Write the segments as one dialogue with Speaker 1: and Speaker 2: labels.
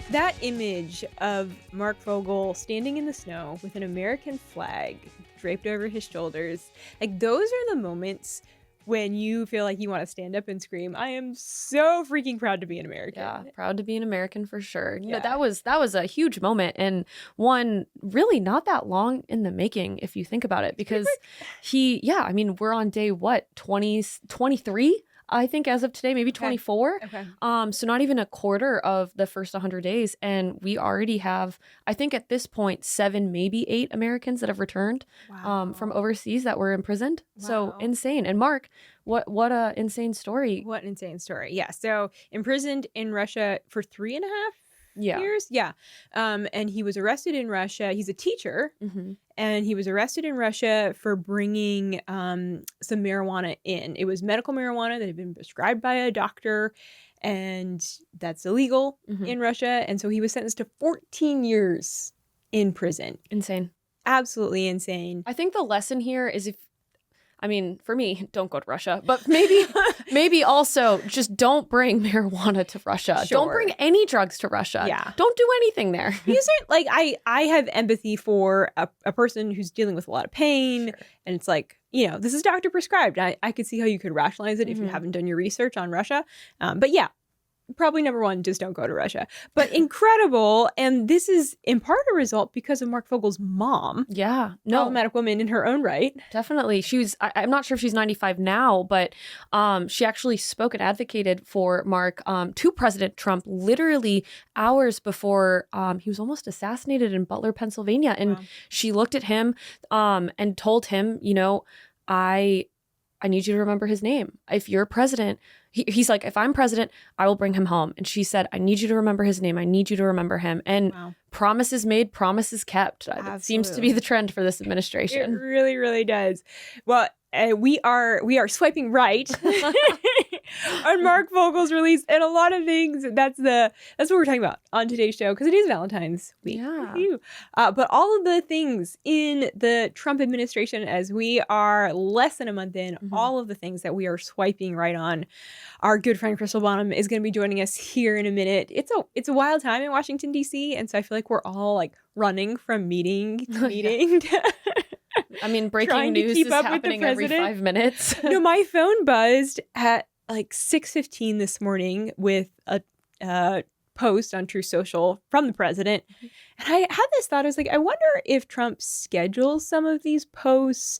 Speaker 1: That image of Mark Fogle standing in the snow with an American flag draped over his shoulders, like those are the moments when you feel like you want to stand up and scream, I am so freaking proud to be an American.
Speaker 2: Yeah, proud to be an American for sure.
Speaker 1: Yeah.
Speaker 2: That was a huge moment, and one really not that long in the making if you think about it, because we're on day 23? I think as of today, maybe 24.
Speaker 1: Okay.
Speaker 2: So not even a quarter of the first 100 days. And we already have, I think at this point, 7, maybe 8 Americans that have returned from overseas that were imprisoned. Wow. So insane. And Mark, what a insane story.
Speaker 1: What an insane story. Yeah. So imprisoned in Russia for 3.5 years. Yeah. And he was arrested in Russia. He's a teacher. Mm-hmm. And he was arrested in Russia for bringing some marijuana in. It was medical marijuana that had been prescribed by a doctor, and that's illegal in Russia. And so he was sentenced to 14 years in prison.
Speaker 2: Insane.
Speaker 1: Absolutely insane.
Speaker 2: I think the lesson here is for me, don't go to Russia, but maybe also just don't bring marijuana to Russia.
Speaker 1: Sure.
Speaker 2: Don't bring any drugs to Russia.
Speaker 1: Yeah.
Speaker 2: Don't do anything there.
Speaker 1: These are like, I have empathy for a person who's dealing with a lot of pain. Sure. And it's like, this is doctor prescribed. I could see how you could rationalize it if you haven't done your research on Russia. But yeah. Probably number one, just don't go to Russia. But incredible. And this is in part a result because of Mark Fogle's mom. Yeah. No. Problematic woman in her own right.
Speaker 2: Definitely. I'm not sure if she's 95 now, but she actually spoke and advocated for Mark to President Trump literally hours before he was almost assassinated in Butler, Pennsylvania. And she looked at him and told him, I need you to remember his name. If you're president, he's like, if I'm president, I will bring him home. And she said, I need you to remember his name. I need you to remember him. And promises made, promises kept. That seems to be the trend for this administration.
Speaker 1: It really, really does. Well, we are swiping right on Mark Fogle's release and a lot of things. That's what we're talking about on today's show, because it is Valentine's week. Yeah. But all of the things in the Trump administration, as we are less than a month in, all of the things that we are swiping right on. Our good friend Crystal Bonham is going to be joining us here in a minute. It's a wild time in Washington, D.C., and so I feel like we're all like running from meeting to meeting.
Speaker 2: Breaking news is happening every 5 minutes.
Speaker 1: No, my phone buzzed at like 6:15 this morning with a post on True Social from the president. And I had this thought, I was like, I wonder if Trump schedules some of these posts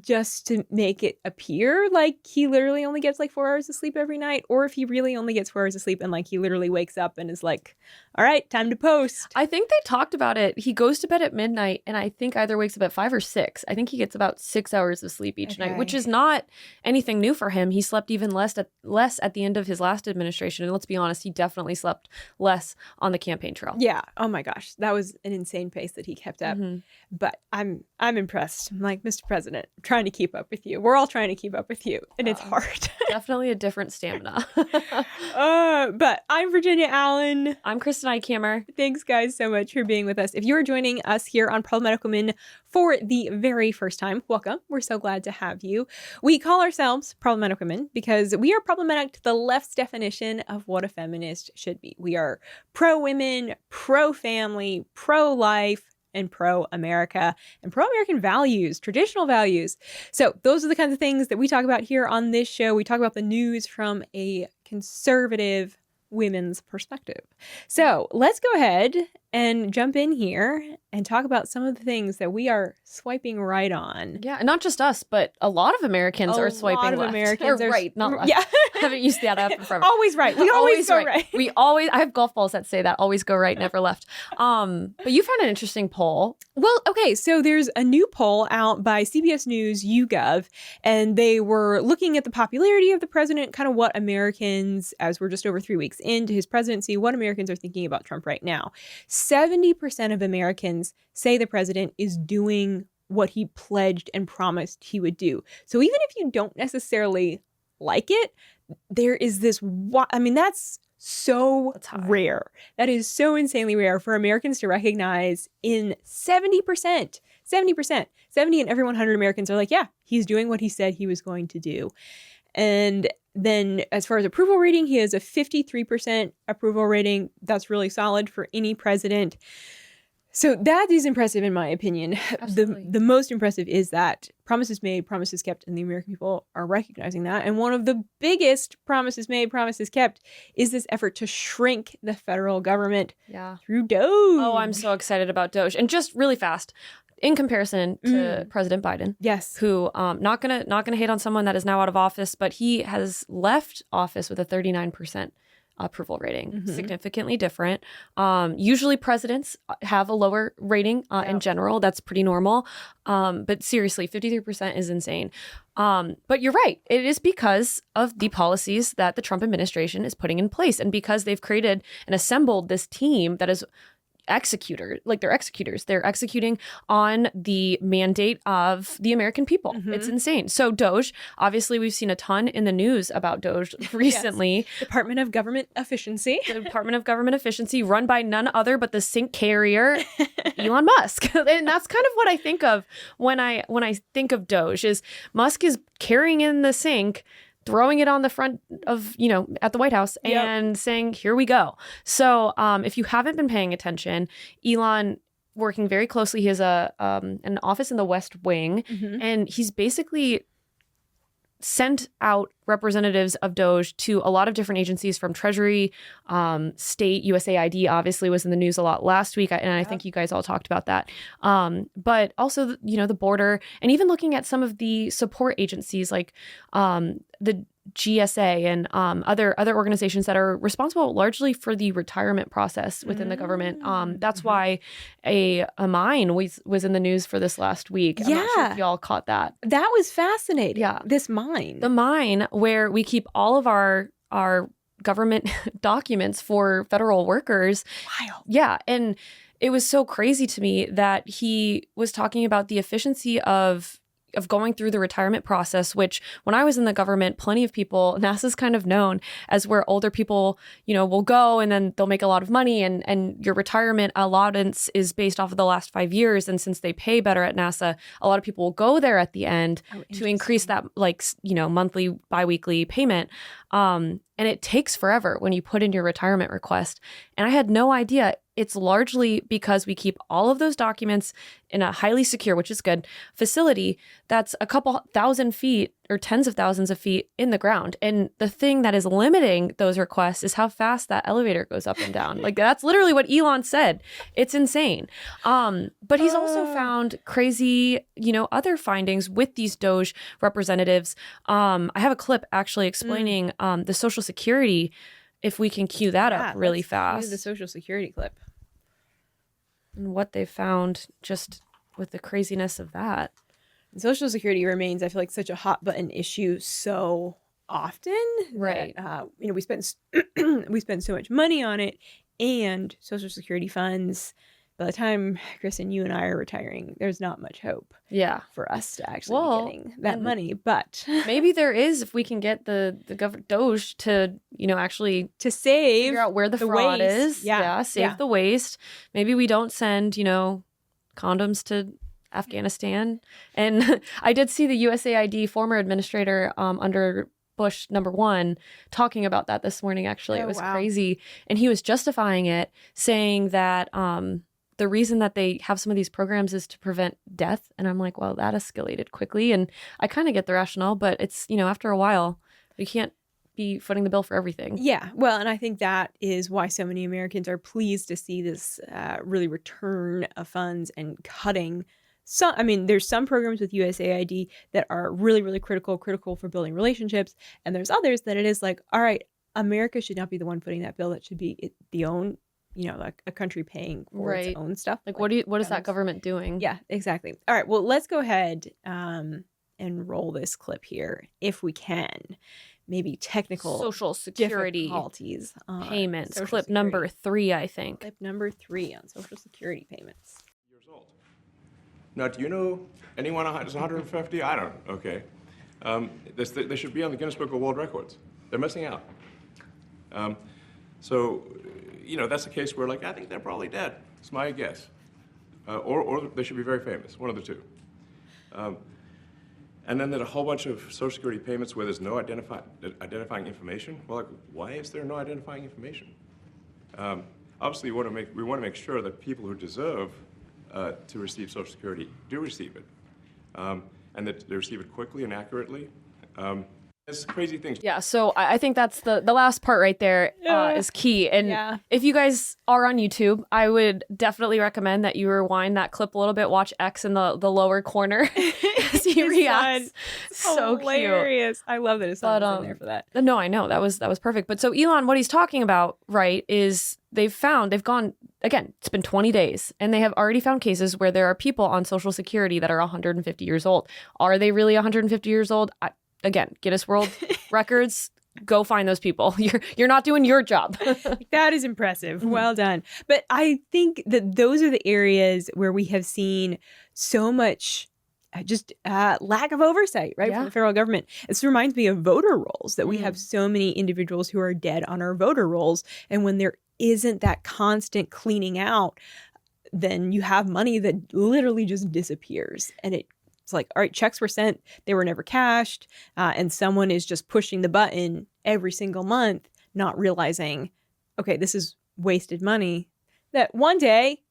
Speaker 1: just to make it appear like he literally only gets like 4 hours of sleep every night, or if he really only gets 4 hours of sleep and like he literally wakes up and is like, all right, time to post.
Speaker 2: I think they talked about it. He goes to bed at midnight and I think either wakes up at 5 or 6. I think he gets about 6 hours of sleep each night, which is not anything new for him. He slept even less at the end of his last administration. And let's be honest, he definitely slept less on the campaign trail.
Speaker 1: Yeah. Oh my gosh. That was an insane pace that he kept up. But I'm impressed. I'm like, Mr. President, I'm trying to keep up with you. We're all trying to keep up with you. And it's hard.
Speaker 2: Definitely a different stamina.
Speaker 1: But I'm Virginia Allen.
Speaker 2: I'm Kristen Eichhammer.
Speaker 1: Thanks, guys, so much for being with us. If you're joining us here on Problematic Women for the very first time, welcome. We're so glad to have you. We call ourselves Problematic Women because we are problematic to the left's definition of what a feminist should be. We are pro-women, pro-family, pro-life, and pro-America and pro-American values, traditional values. So those are the kinds of things that we talk about here on this show. We talk about the news from a conservative women's perspective. So let's go ahead and jump in here and talk about some of the things that we are swiping right on.
Speaker 2: Yeah, and not just us, but a lot of Americans are swiping left.
Speaker 1: A lot of Americans
Speaker 2: are right, not left.
Speaker 1: Yeah.
Speaker 2: I haven't used that app in forever.
Speaker 1: Always right. We always go right.
Speaker 2: I have golf balls that say that, always go right, never left. But you found an interesting poll.
Speaker 1: Well, okay, so there's a new poll out by CBS News YouGov, and they were looking at the popularity of the president, kind of what Americans, as we're just over 3 weeks into his presidency, what Americans are thinking about Trump right now. 70% of Americans say the president is doing what he pledged and promised he would do. So even if you don't necessarily like it, there is this, that's so rare. That is so insanely rare for Americans to recognize in 70% 70 in every 100 Americans are like, yeah, he's doing what he said he was going to do. And then as far as approval rating, he has a 53% approval rating. That's really solid for any president. So that is impressive in my opinion. The most impressive is that promises made, promises kept, and the American people are recognizing that. And one of the biggest promises made, promises kept is this effort to shrink the federal government through DOGE.
Speaker 2: Oh, I'm so excited about DOGE. And just really fast, in comparison to President Biden, who not gonna hate on someone that is now out of office, but he has left office with a 39% approval rating, significantly different. Usually presidents have a lower rating in general. That's pretty normal. But seriously, 53% is insane. But you're right. It is because of the policies that the Trump administration is putting in place, and because they've created and assembled this team that is they're executors. They're executing on the mandate of the American people. It's insane. So DOGE, obviously we've seen a ton in the news about DOGE recently.
Speaker 1: Department of Government Efficiency.
Speaker 2: The Department of Government Efficiency, run by none other but the sink carrier, Elon Musk. And that's kind of what I think of when I think of DOGE, is Musk is carrying in the sink, throwing it on the front of, at the White House and saying, here we go. So if you haven't been paying attention, Elon, working very closely, he has an office in the West Wing, and he's basically sent out representatives of DOGE to a lot of different agencies, from Treasury, state, USAID obviously was in the news a lot last week, and I think you guys all talked about that. But also, the border, and even looking at some of the support agencies like the GSA and other organizations that are responsible largely for the retirement process within the government. That's why a mine was in the news for this last week. I'm not sure if y'all caught that.
Speaker 1: That was fascinating. Yeah. This mine.
Speaker 2: The mine where we keep all of our government documents for federal workers.
Speaker 1: Wild.
Speaker 2: Yeah. And it was so crazy to me that he was talking about the efficiency of going through the retirement process, which when I was in the government, plenty of people, NASA's kind of known as where older people, will go and then they'll make a lot of money, and your retirement allowance is based off of the last 5 years. And since they pay better at NASA, a lot of people will go there at the end to increase that monthly, biweekly payment. And it takes forever when you put in your retirement request. And I had no idea. It's largely because we keep all of those documents in a highly secure, which is good, facility that's a couple thousand feet or tens of thousands of feet in the ground. And the thing that is limiting those requests is how fast that elevator goes up and down. Like, that's literally what Elon said. It's insane. But he's also found crazy, other findings with these DOGE representatives. I have a clip actually explaining the Social Security, if we can cue that up really fast.
Speaker 1: The Social Security clip.
Speaker 2: And what they found just with the craziness of that.
Speaker 1: Social Security remains, I feel like, such a hot button issue so often.
Speaker 2: Right.
Speaker 1: That, we spend so much money on it, and Social Security funds, by the time, Kristen, you and I are retiring, there's not much hope for us to actually be getting that money. But
Speaker 2: maybe there is, if we can get the DOGE to, actually
Speaker 1: to save,
Speaker 2: figure out where the fraud
Speaker 1: waste.
Speaker 2: is. Save the waste. Maybe we don't send, condoms to Afghanistan. And I did see the USAID former administrator under Bush #1 talking about that this morning, actually. It was crazy. And he was justifying it, saying that the reason that they have some of these programs is to prevent death. And I'm like, well, that escalated quickly. And I kind of get the rationale, but it's, after a while, we can't be footing the bill for everything.
Speaker 1: Yeah. Well, and I think that is why so many Americans are pleased to see this really return of funds and cutting. There's some programs with USAID that are really, really critical for building relationships. And there's others that it is like, all right, America should not be the one footing that bill. That should be the own, like a country paying for its own stuff.
Speaker 2: Like, what is that government doing?
Speaker 1: Yeah, exactly. All right. Well, let's go ahead and roll this clip here if we can. Maybe technical
Speaker 2: Social Security
Speaker 1: difficulties
Speaker 2: payments. Clip number 3, I think.
Speaker 1: Clip number 3 on Social Security payments.
Speaker 3: Years old. Now, do you know anyone that's 150? I don't. Okay. They should be on the Guinness Book of World Records. They're missing out. So, that's a case where, I think they're probably dead. It's my guess. Or they should be very famous, one of the two. And then there's a whole bunch of Social Security payments where there's no identifying information. Well, like, why is there no identifying information? Obviously, we want to make sure that people who deserve to receive Social Security do receive it, and that they receive it quickly and accurately. It's crazy things.
Speaker 2: Yeah, so I think that's the last part right there is key. And if you guys are on YouTube, I would definitely recommend that you rewind that clip a little bit. Watch X in the lower corner as he reacts. So
Speaker 1: hilarious.
Speaker 2: Cute.
Speaker 1: I love that his son was in there for that.
Speaker 2: No, I know. That was perfect. But so Elon, what he's talking about, right, is they've gone, again, it's been 20 days, and they have already found cases where there are people on Social Security that are 150 years old. Are they really 150 years old? Again, Guinness World Records, go find those people. You're not doing your job.
Speaker 1: That is impressive. Well done. But I think that those are the areas where we have seen so much just lack of oversight, right, from the federal government. This reminds me of voter rolls, that we have so many individuals who are dead on our voter rolls. And when there isn't that constant cleaning out, then you have money that literally just disappears. And it's like, all right, checks were sent, they were never cashed, and someone is just pushing the button every single month, not realizing, okay, this is wasted money that one day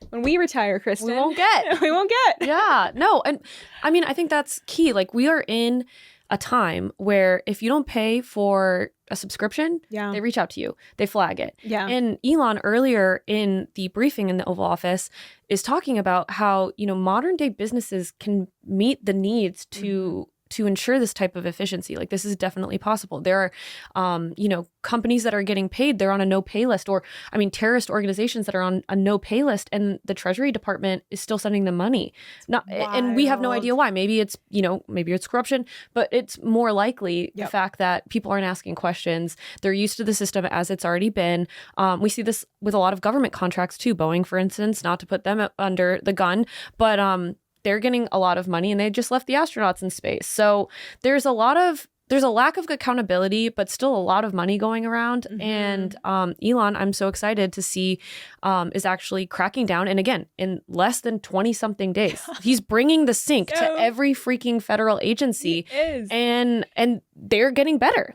Speaker 1: when we retire, Kristen,
Speaker 2: we won't get. Yeah, no. And I mean, I think that's key. Like, we are in a time where if you don't pay for a subscription, they reach out to you, they flag it. Yeah. And Elon earlier in the briefing in the Oval Office is talking about how, modern day businesses can meet the needs to ensure this type of efficiency. Like, this is definitely possible. There are, companies that are getting paid, they're on a no pay list, or terrorist organizations that are on a no pay list, and the Treasury Department is still sending them money. And we have no idea why. Maybe it's, maybe it's corruption, but it's more likely the fact that people aren't asking questions. They're used to the system as it's already been. We see this with a lot of government contracts too. Boeing, for instance, not to put them under the gun, but they're getting a lot of money, and they just left the astronauts in space. So there's a lack of accountability, but still a lot of money going around. And Elon, I'm so excited to see, is actually cracking down. And again, in less than 20 something days, he's bringing the sync to every freaking federal agency.
Speaker 1: He is.
Speaker 2: And they're getting better.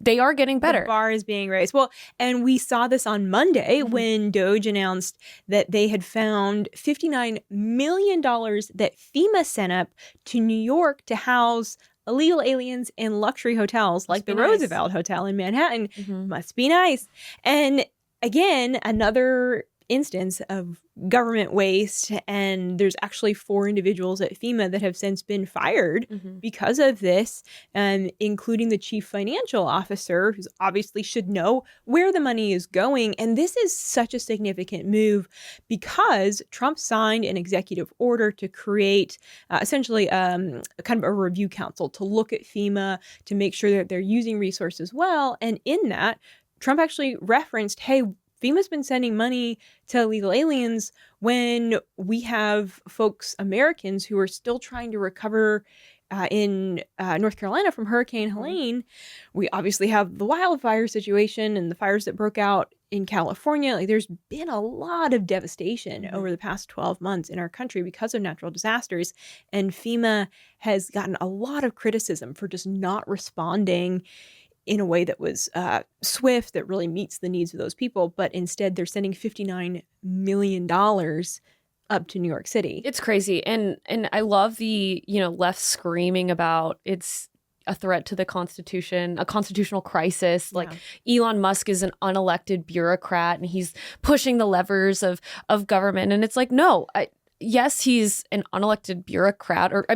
Speaker 2: They are getting better.
Speaker 1: The bar is being raised. Well, and we saw this on Monday when DOGE announced that they had found $59 million that FEMA sent up to New York to house illegal aliens in luxury hotels like the Roosevelt Hotel in Manhattan. Must be nice. And again, another instance of government waste. And there's actually 4 individuals at FEMA that have since been fired because of this, including the chief financial officer, who obviously should know where the money is going. And this is such a significant move because Trump signed an executive order to create essentially kind of a review council to look at FEMA to make sure that they're using resources well. And in that, Trump actually referenced, hey, FEMA's been sending money to illegal aliens when we have folks, Americans, who are still trying to recover in North Carolina from Hurricane Helene. We obviously have the wildfire situation and the fires that broke out in California. Like, there's been a lot of devastation over the past 12 months in our country because of natural disasters. And FEMA has gotten a lot of criticism for just not responding in a way that was swift, that really meets the needs of those people. But instead, they're sending $59 million up to New York City.
Speaker 2: It's crazy. And I love the, left screaming about it's a threat to the Constitution, a constitutional crisis. Like, Elon Musk is an unelected bureaucrat and he's pushing the levers of government. And it's like, no, yes, he's an unelected bureaucrat. Or,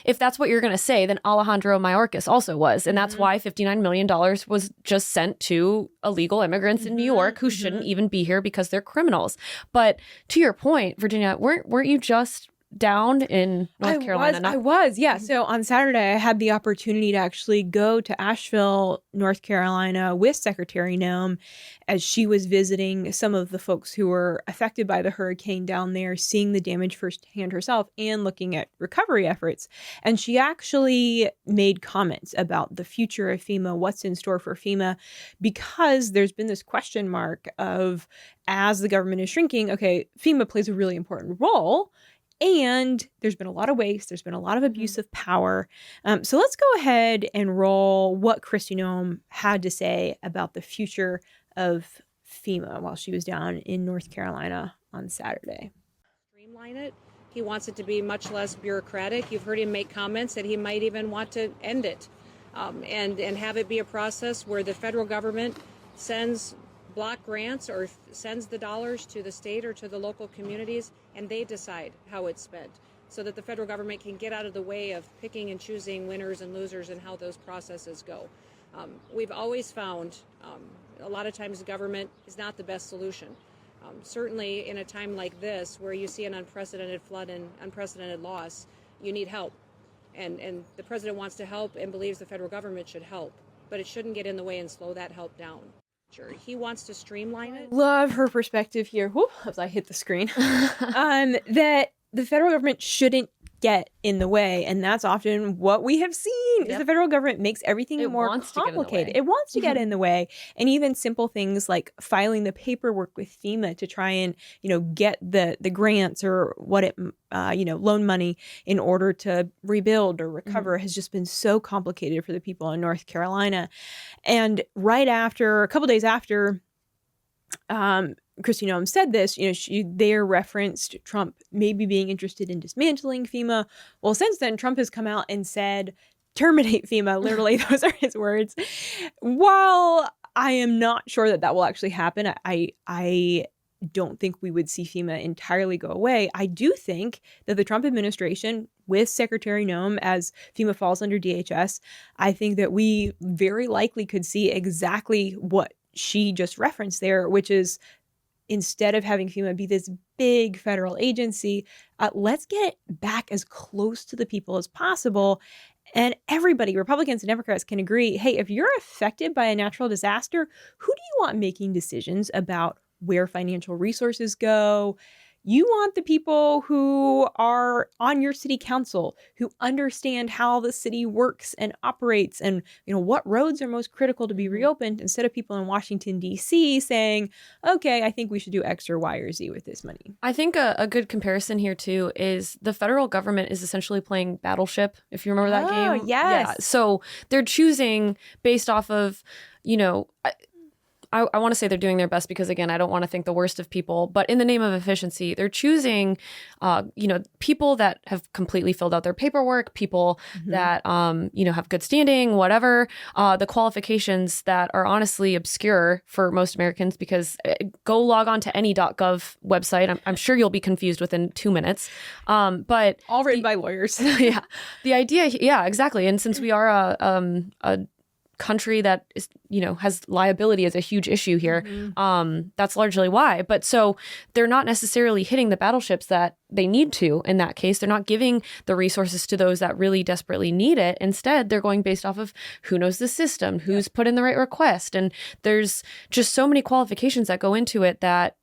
Speaker 2: if that's what you're going to say, then Alejandro Mayorkas also was. And that's why $59 million was just sent to illegal immigrants in New York who shouldn't even be here because they're criminals. But to your point, Virginia, weren't you just down in North Carolina?
Speaker 1: I was, yeah. So on Saturday, I had the opportunity to actually go to Asheville, North Carolina with Secretary Noem as she was visiting some of the folks who were affected by the hurricane down there, seeing the damage firsthand herself and looking at recovery efforts. And she actually made comments about the future of FEMA, what's in store for FEMA, because there's been this question mark of, as the government is shrinking, okay, FEMA plays a really important role. And there's been a lot of waste. There's been a lot of abuse of power. So let's go ahead and roll what Kristi Noem had to say about the future of FEMA while she was down in North Carolina on Saturday.
Speaker 4: Streamline it. He wants it to be much less bureaucratic. You've heard him make comments that he might even want to end it and have it be a process where the federal government sends block grants or sends the dollars to the state or to the local communities, and they decide how it's spent, so that the federal government can get out of the way of picking and choosing winners and losers and how those processes go. We've always found a lot of times government is not the best solution. Certainly in a time like this where you see an unprecedented flood and unprecedented loss, you need help. And the president wants to help and believes the federal government should help, but it shouldn't get in the way and slow that help down. Sure, he wants to streamline it.
Speaker 1: Love her perspective here. Whoop, as I hit the screen. That the federal government shouldn't get in the way, and that's often what we have seen. Is the federal government makes everything more complicated. It wants to get in the way, and even simple things like filing the paperwork with FEMA to try and get the grants or loan money in order to rebuild or recover has just been so complicated for the people in North Carolina. And a couple days after Kristi Noem said this, they referenced Trump maybe being interested in dismantling FEMA. Well, since then, Trump has come out and said, terminate FEMA. Literally, those are his words. While I am not sure that will actually happen, I don't think we would see FEMA entirely go away. I do think that the Trump administration, with Secretary Noem as FEMA falls under DHS, I think that we very likely could see exactly what she just referenced there, which is instead of having FEMA be this big federal agency, let's get it back as close to the people as possible. And everybody, Republicans and Democrats, can agree, hey, if you're affected by a natural disaster, who do you want making decisions about where financial resources go? You want the people who are on your city council, who understand how the city works and operates and, what roads are most critical to be reopened, instead of people in Washington, D.C. saying, okay, I think we should do X or Y or Z with this money.
Speaker 2: I think a good comparison here, too, is the federal government is essentially playing Battleship, if you remember that game.
Speaker 1: Yes.
Speaker 2: Yeah. So they're choosing based off of, I want to say they're doing their best because, again, I don't want to think the worst of people. But in the name of efficiency, they're choosing, people that have completely filled out their paperwork, people that, have good standing, whatever, the qualifications that are honestly obscure for most Americans, because go log on to any .gov website. I'm sure you'll be confused within 2 minutes. But
Speaker 1: all written by lawyers.
Speaker 2: Yeah. The idea. Yeah, exactly. And since we are a country that is, has liability as a huge issue here. That's largely why. But so they're not necessarily hitting the battleships that they need to in that case. They're not giving the resources to those that really desperately need it. Instead, they're going based off of who knows the system, who's put in the right request. And there's just so many qualifications that go into it that,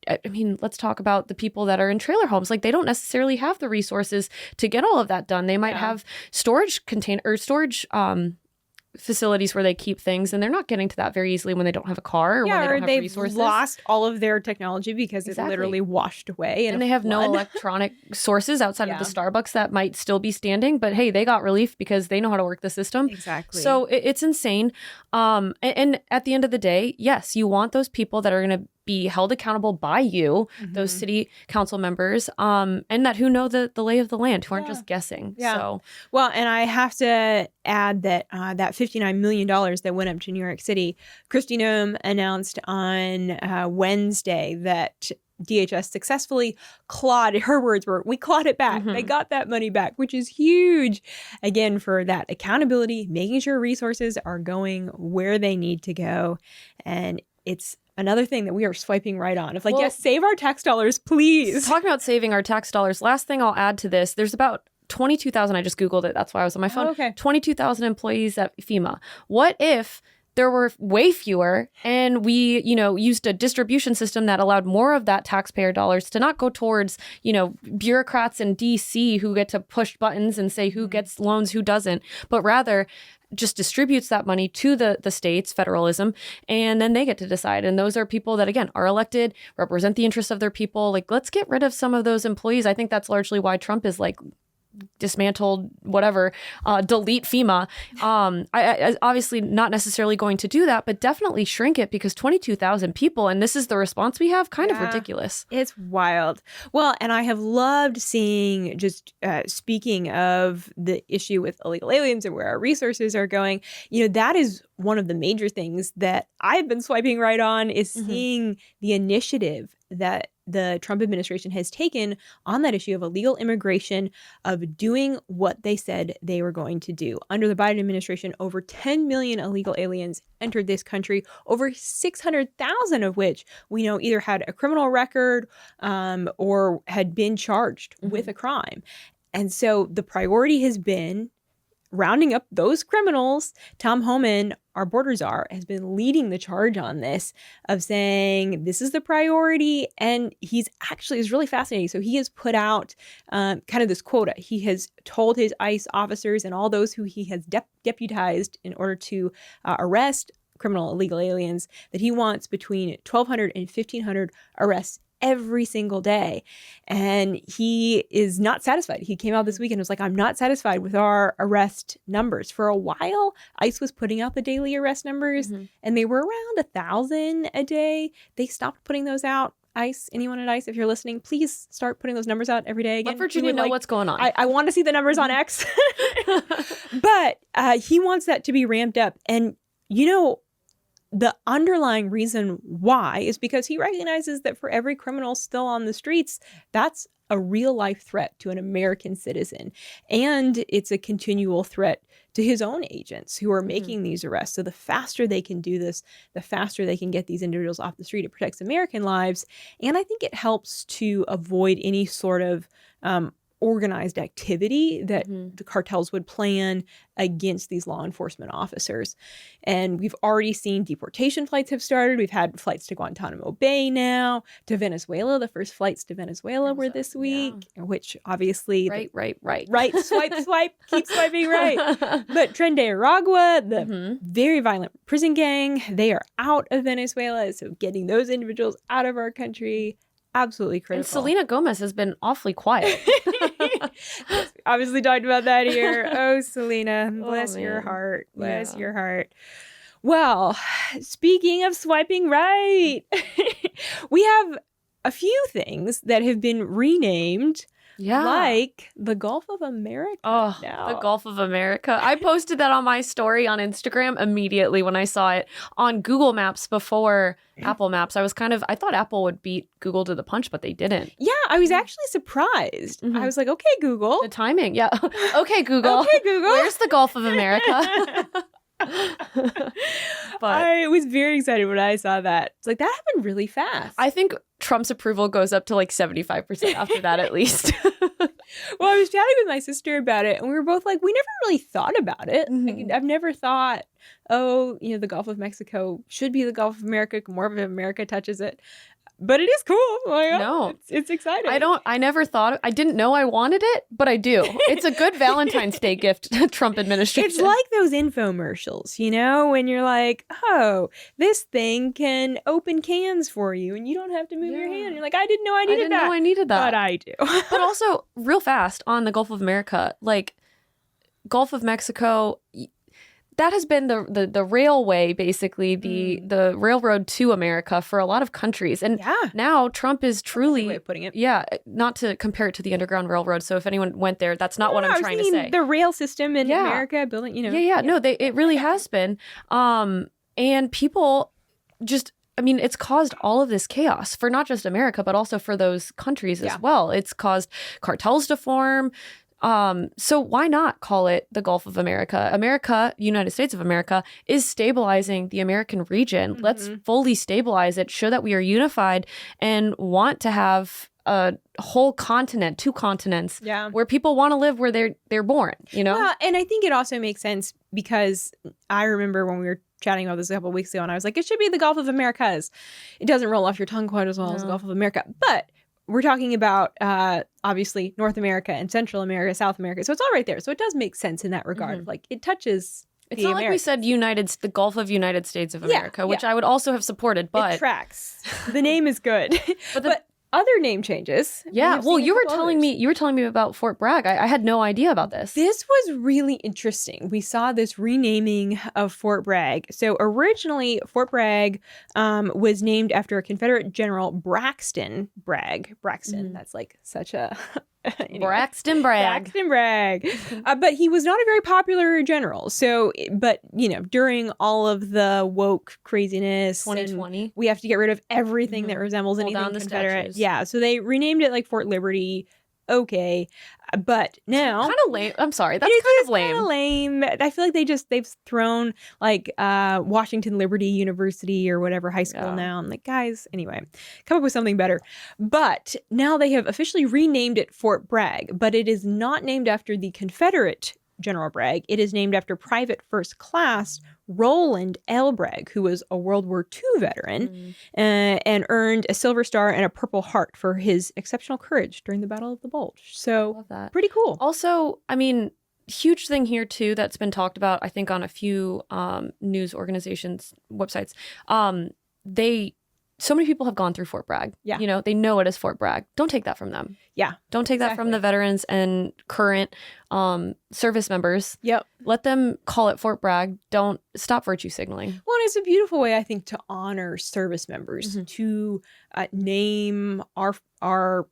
Speaker 2: let's talk about the people that are in trailer homes. Like, they don't necessarily have the resources to get all of that done. They might have storage facilities where they keep things, and they're not getting to that very easily when they don't have a car or when they don't have resources.
Speaker 1: Lost all of their technology because it's literally washed away.
Speaker 2: And they have no electronic sources outside of the Starbucks that might still be standing. But hey, they got relief because they know how to work the system.
Speaker 1: Exactly.
Speaker 2: So it's insane. And at the end of the day, yes, you want those people that are going to be held accountable by you, those city council members, and that who know the lay of the land, who aren't just guessing.
Speaker 1: Yeah.
Speaker 2: So,
Speaker 1: well, and I have to add that that $59 million that went up to New York City, Kristi Noem announced on Wednesday that DHS successfully her words were, we clawed it back. They got that money back, which is huge. Again, for that accountability, making sure resources are going where they need to go. And it's another thing that we are swiping right on. Yes, save our tax dollars, please.
Speaker 2: Talking about saving our tax dollars, last thing I'll add to this, there's about 22,000, I just Googled it, that's why I was on my phone, 22,000 employees at FEMA. What if there were way fewer, and we, used a distribution system that allowed more of that taxpayer dollars to not go towards, bureaucrats in DC who get to push buttons and say who gets loans, who doesn't, but rather just distributes that money to the states, federalism, and then they get to decide. And those are people that, again, are elected, represent the interests of their people. Like, let's get rid of some of those employees. I think that's largely why Trump is like dismantled, whatever, delete FEMA. I obviously not necessarily going to do that, but definitely shrink it, because 22,000 people, and this is the response we have, kind of ridiculous.
Speaker 1: It's wild. Well, and I have loved seeing, just speaking of the issue with illegal aliens and where our resources are going, that is one of the major things that I've been swiping right on, is seeing the initiative that the Trump administration has taken on that issue of illegal immigration, of doing what they said they were going to do. Under the Biden administration, over 10 million illegal aliens entered this country, over 600,000 of which we know either had a criminal record or had been charged with a crime. And so the priority has been rounding up those criminals. Tom Homan, our border czar, has been leading the charge on this, of saying this is the priority. And he's actually, is really fascinating. So he has put out kind of this quota. He has told his ICE officers and all those who he has deputized in order to arrest criminal illegal aliens, that he wants between 1,200 and 1,500 arrests every single day. And he is not satisfied. He came out this week and was like, I'm not satisfied with our arrest numbers. For a while, ICE was putting out the daily arrest numbers, and they were around 1,000 a day. They stopped putting those out. ICE, anyone at ICE, if you're listening, please start putting those numbers out every day again.
Speaker 2: Let Virginia know what's going on.
Speaker 1: I want to see the numbers on X. But he wants that to be ramped up. And, the underlying reason why is because he recognizes that for every criminal still on the streets, that's a real life threat to an American citizen. And it's a continual threat to his own agents who are making these arrests. So the faster they can do this, the faster they can get these individuals off the street. It protects American lives. And I think it helps to avoid any sort of organized activity that the cartels would plan against these law enforcement officers. And we've already seen deportation flights have started. We've had flights to Guantanamo Bay now, to Venezuela. The first flights to Venezuela were this week, which obviously...
Speaker 2: Right.
Speaker 1: Swipe, keep swiping right. But Tren de Aragua, the very violent prison gang, they are out of Venezuela. So getting those individuals out of our country, absolutely critical.
Speaker 2: And Selena Gomez has been awfully quiet.
Speaker 1: Obviously talked about that here. Oh, Selena, bless your heart. Bless your heart. Well, speaking of swiping right, we have a few things that have been renamed. Like the Gulf of America.
Speaker 2: Oh,
Speaker 1: now.
Speaker 2: The Gulf of America. I posted that on my story on Instagram immediately when I saw it on Google Maps before Apple Maps. I thought Apple would beat Google to the punch, but they didn't.
Speaker 1: Yeah, I was actually surprised. I was like, okay, Google.
Speaker 2: The timing, yeah. Okay, Google.
Speaker 1: Okay, Google.
Speaker 2: Where's the Gulf of America?
Speaker 1: But I was very excited when I saw that. It's like, that happened really fast.
Speaker 2: I think Trump's approval goes up to like 75% after that at least.
Speaker 1: Well, I was chatting with my sister about it, and we were both like, we never really thought about it. Like, I've never thought, the Gulf of Mexico should be the Gulf of America. More of America touches it. But it is cool. Like,
Speaker 2: no,
Speaker 1: it's exciting.
Speaker 2: I never thought, I didn't know I wanted it, but I do. It's a good Valentine's Day gift to Trump administration.
Speaker 1: It's like those infomercials, when you're like, oh, this thing can open cans for you and you don't have to move your hand. You're like, I didn't know I needed that. But I do.
Speaker 2: But also, real fast on the Gulf of America, like Gulf of Mexico, that has been the railway, basically, the railroad to America for a lot of countries. And now Trump is truly...
Speaker 1: That's a way of putting it.
Speaker 2: Yeah, not to compare it to the Underground Railroad. So if anyone went there, that's not what I'm trying to say.
Speaker 1: The rail system in America, building,
Speaker 2: No, it really has been. And people just... it's caused all of this chaos for not just America, but also for those countries as well. It's caused cartels to form. So why not call it the Gulf of America? America, United States of America, is stabilizing the American region. Let's fully stabilize it, show that we are unified and want to have a whole continent, 2 continents, where people want to live where they're born,
Speaker 1: Well, and I think it also makes sense because I remember when we were chatting about this a couple of weeks ago, and I was like, it should be the Gulf of Americas. It doesn't roll off your tongue quite as well as the Gulf of America. But we're talking about, obviously, North America and Central America, South America. So it's all right there. So it does make sense in that regard. Like, it touches
Speaker 2: It's not like we said the Gulf of United States of America, which I would also have supported, but...
Speaker 1: It tracks. The name is good. But other name changes.
Speaker 2: Yeah, well, you were telling me about Fort Bragg. I had no idea about this.
Speaker 1: This was really interesting. We saw this renaming of Fort Bragg. So originally, Fort Bragg was named after a Confederate General, Braxton Bragg. Braxton, that's like such a... Anyway,
Speaker 2: Braxton Bragg.
Speaker 1: But he was not a very popular general. So, but, during all of the woke craziness,
Speaker 2: 2020,
Speaker 1: we have to get rid of everything that resembles anything Confederate.
Speaker 2: Statues.
Speaker 1: Yeah. So they renamed it like Fort Liberty. Okay. But now...
Speaker 2: Kind of lame. I'm sorry. That's kind of lame.
Speaker 1: Kind of lame. I feel like they've thrown like Washington Liberty University or whatever high school now. I'm like, guys, anyway, come up with something better. But now they have officially renamed it Fort Bragg, but it is not named after the Confederate General Bragg. It is named after Private First Class Roland L. Bragg, who was a World War II veteran and earned a Silver Star and a Purple Heart for his exceptional courage during the Battle of the Bulge. So pretty cool.
Speaker 2: Also, I mean, huge thing here too that's been talked about, I think, on a few news organizations' websites. So many people have gone through Fort Bragg. Yeah. They know it as Fort Bragg. Don't take that from them.
Speaker 1: Yeah.
Speaker 2: Don't take that from the veterans and current service members.
Speaker 1: Yep.
Speaker 2: Let them call it Fort Bragg. Don't stop virtue signaling.
Speaker 1: Well, and it's a beautiful way, I think, to honor service members, to name our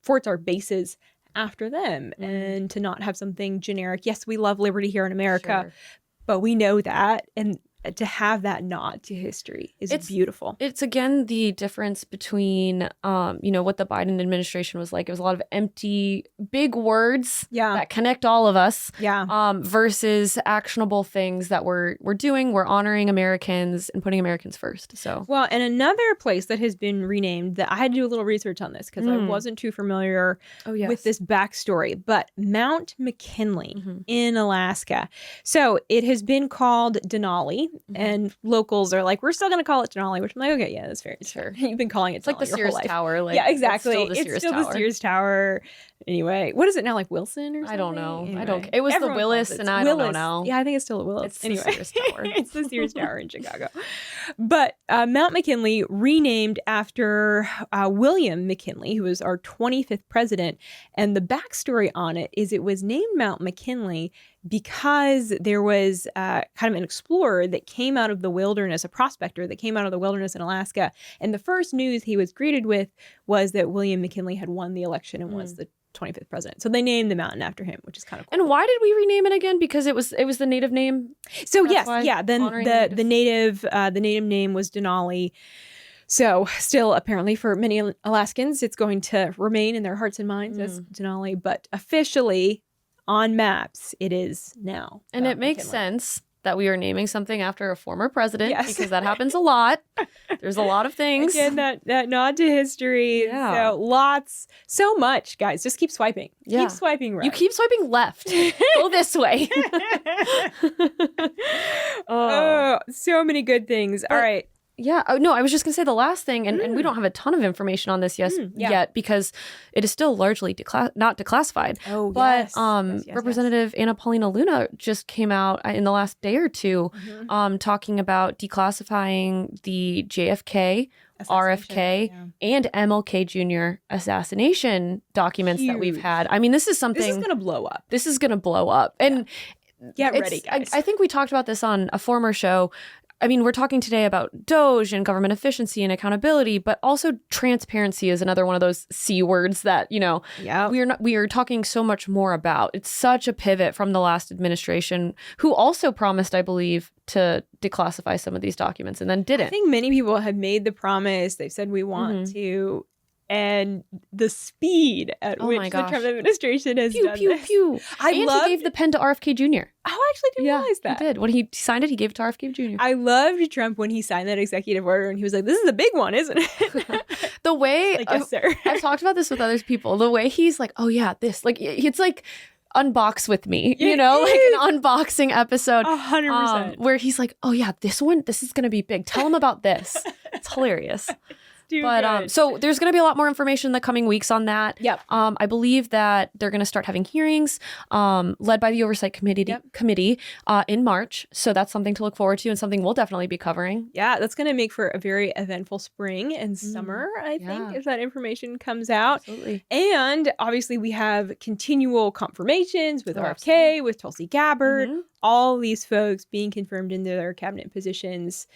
Speaker 1: forts, our bases after them, and to not have something generic. Yes, we love liberty here in America, but we know that. And to have that nod to history is beautiful.
Speaker 2: It's, again, the difference between, what the Biden administration was like. It was a lot of empty, big words that connect all of us versus actionable things that we're doing. We're honoring Americans and putting Americans first. So,
Speaker 1: well, and another place that has been renamed that I had to do a little research on this because I wasn't too familiar with this backstory, but Mount McKinley in Alaska. So it has been called Denali. And locals are like, we're still going to call it Denali, which I'm like, okay, yeah, that's fair. Sure. You've been calling it Denali
Speaker 2: like the Sears Tower.
Speaker 1: Yeah, exactly.
Speaker 2: It's still the Sears Tower.
Speaker 1: Anyway, what is it now, like Wilson or something?
Speaker 2: I don't know.
Speaker 1: Anyway,
Speaker 2: it was the Willis, and I don't know now.
Speaker 1: Yeah, I think it's still a Willis.
Speaker 2: It's the Sears Tower.
Speaker 1: It's the Sears Tower in Chicago. But Mount McKinley, renamed after William McKinley, who was our 25th president. And the backstory on it is it was named Mount McKinley because there was kind of an explorer that came out of the wilderness, a prospector that came out of the wilderness in Alaska. And the first news he was greeted with was that William McKinley had won the election and was the 25th president. So they named the mountain after him, which is kind of cool.
Speaker 2: And why did we rename it again? Because it was the native name?
Speaker 1: So then the native name was Denali. So still, apparently, for many Alaskans, it's going to remain in their hearts and minds as Denali. But officially, on maps, it is now.
Speaker 2: And it makes sense that we are naming something after a former president because that happens a lot. There's a lot of things.
Speaker 1: Again, that nod to history.
Speaker 2: Yeah.
Speaker 1: So much, guys. Just keep swiping.
Speaker 2: Yeah.
Speaker 1: Keep swiping right.
Speaker 2: You keep swiping left. Go this way.
Speaker 1: Oh, so many good things. All right.
Speaker 2: Yeah. Oh, no, I was just going to say the last thing, and we don't have a ton of information on this yet because it is still largely not declassified.
Speaker 1: Oh,
Speaker 2: but Representative Anna Paulina Luna just came out in the last day or two talking about declassifying the JFK, RFK, and MLK Jr. assassination documents that we've had. I mean, this is something...
Speaker 1: This is going to blow up.
Speaker 2: This is going to blow up. And
Speaker 1: get ready, guys.
Speaker 2: I think we talked about this on a former show. I mean, we're talking today about DOGE and government efficiency and accountability, but also transparency is another one of those C words that, we are talking so much more about. It's such a pivot from the last administration, who also promised, I believe, to declassify some of these documents and then didn't.
Speaker 1: I think many people have made the promise. They've said we want to. And the speed at which the Trump administration has done this.
Speaker 2: He gave the pen to RFK Jr.
Speaker 1: Oh, I actually didn't realize that.
Speaker 2: He did. When he signed it, he gave it to RFK Jr.
Speaker 1: I loved Trump when he signed that executive order and he was like, this is a big one, isn't it?
Speaker 2: The way,
Speaker 1: yes, sir.
Speaker 2: I've talked about this with other people, the way he's like, oh yeah, this, like, it's like, unbox with me, you know, like an unboxing episode.
Speaker 1: 100%.
Speaker 2: Where he's like, oh yeah, this is going to be big. Tell him about this. It's hilarious. But so there's going to be a lot more information in the coming weeks on that.
Speaker 1: Yep.
Speaker 2: I believe that they're going to start having hearings led by the Oversight Committee in March. So that's something to look forward to and something we'll definitely be covering.
Speaker 1: Yeah, that's going to make for a very eventful spring and summer, I think, if that information comes out.
Speaker 2: Absolutely.
Speaker 1: And obviously we have continual confirmations with RFK, with Tulsi Gabbard, all these folks being confirmed into their cabinet positions.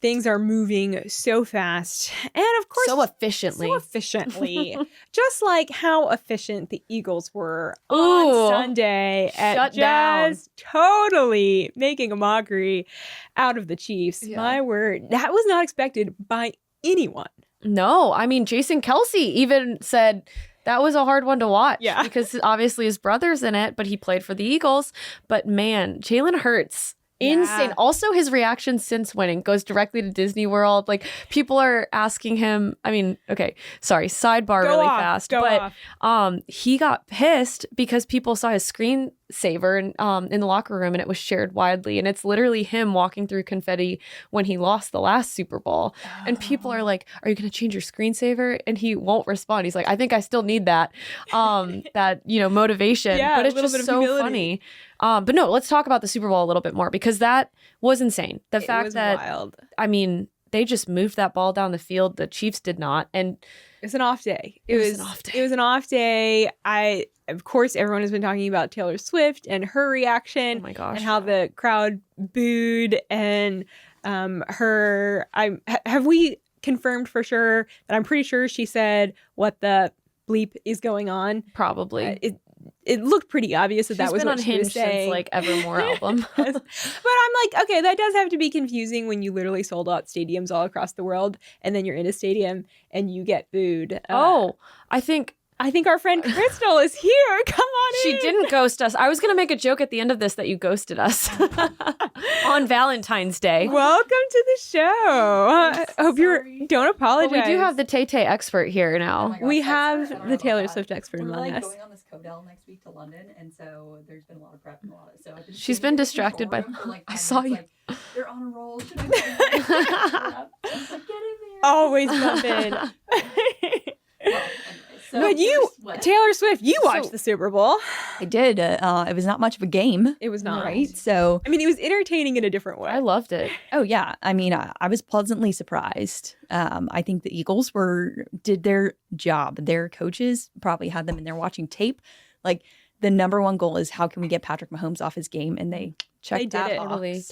Speaker 1: Things are moving so fast and, of course,
Speaker 2: so efficiently.
Speaker 1: Just like how efficient the Eagles were on Sunday at just totally making a mockery out of the Chiefs. Yeah. My word, that was not expected by anyone.
Speaker 2: No, I mean, Jason Kelce even said that was a hard one to watch because obviously his brother's in it, but he played for the Eagles. But man, Jalen Hurts. Insane. Also, his reaction since winning goes directly to Disney World. Like, people are asking him. I mean, okay, sorry, sidebar fast. He got pissed because people saw his screensaver in the locker room and it was shared widely. And it's literally him walking through confetti when he lost the last Super Bowl. And people are like, are you going to change your screensaver? And he won't respond. He's like, I think I still need that, motivation. But it's just so funny. But no, let's talk about the Super Bowl a little bit more because that was insane. The fact that, wild. I mean, they just moved that ball down the field. The Chiefs did not. And
Speaker 1: it was an off day. It was an off day. Of course, everyone has been talking about Taylor Swift and her reaction. Oh my gosh. And how the crowd booed and have we confirmed for sure that I'm pretty sure she said what the bleep is going on?
Speaker 2: Probably.
Speaker 1: It looked pretty obvious that was what she was saying.
Speaker 2: Since like Evermore album.
Speaker 1: But I'm like, okay, that does have to be confusing when you literally sold out stadiums all across the world and then you're in a stadium and you get booed. I think our friend Crystal is here. Come on in.
Speaker 2: She didn't ghost us. I was going to make a joke at the end of this that you ghosted us on Valentine's Day.
Speaker 1: Welcome to the show. Hope don't apologize.
Speaker 2: But we do have the Tay-Tay expert here now.
Speaker 1: Oh gosh, we have the Taylor Swift expert among us.
Speaker 5: We're going on this Codell next week to London, and so there's been a lot of prep and a lot of. So
Speaker 2: she's been distracted by. I saw you.
Speaker 5: Like, they're on a roll. Should I get in there?
Speaker 1: Always jump in. But Taylor Swift, you watched the Super Bowl.
Speaker 5: I did. It was not much of a game.
Speaker 1: It was not.
Speaker 5: Right? So,
Speaker 1: I mean, it was entertaining in a different way.
Speaker 2: I loved it.
Speaker 5: Oh, yeah. I mean, I was pleasantly surprised. I think the Eagles did their job. Their coaches probably had them in there watching tape. Like, the number one goal is how can we get Patrick Mahomes off his game? And they checked that off.
Speaker 2: Totally.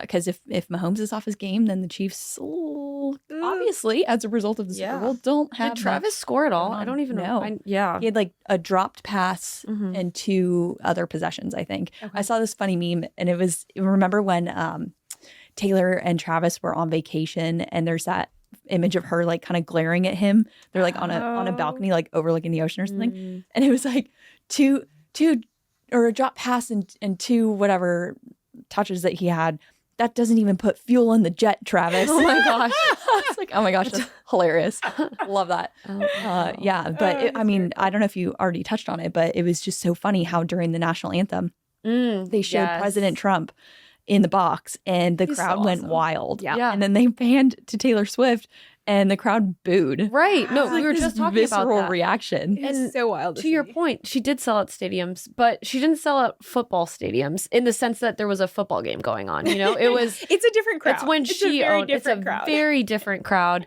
Speaker 5: Because if Mahomes is off his game, then the Chiefs obviously, as a result of the Super Bowl, don't have.
Speaker 2: Did Travis score at all? I don't even know.
Speaker 5: He had like a dropped pass and 2 other possessions, I think. Okay. I saw this funny meme, and it was, remember when Taylor and Travis were on vacation, and there's that image of her like kind of glaring at him. They're like on a balcony, like overlooking the ocean or something. And it was like two or a drop pass and 2 whatever touches that he had. That doesn't even put fuel in the jet, Travis.
Speaker 2: Oh my gosh.
Speaker 5: It's like, oh my gosh, that's hilarious. Love that. But I mean, I don't know if you already touched on it, but it was just so funny how during the national anthem, they showed President Trump in the box and the crowd went wild. Yeah. And then they panned to Taylor Swift and the crowd booed.
Speaker 2: Right. No, we were just talking about that.
Speaker 5: Reaction.
Speaker 1: It's so wild
Speaker 2: to your point, she did sell out stadiums, but she didn't sell out football stadiums in the sense that there was a football game going on. You know, it was.
Speaker 1: It's a different crowd.
Speaker 2: It's when she owned. It's a very different crowd.